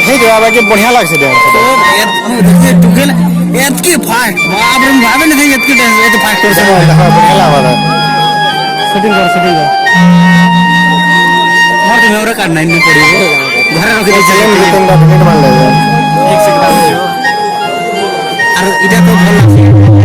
ठीक है बाकी बढ़िया लग से तो टुकेल एतकी फास्ट बाप रे भावे नहीं थे एतकी ये तो फास्ट कुर्सी में देखो बढ़िया लगा था सेटिंग कर मार तो मेरा करना नहीं पड़ी घर रख दे चलें दो तीन मिनट मान ले एक सेकंड और इधर तो भल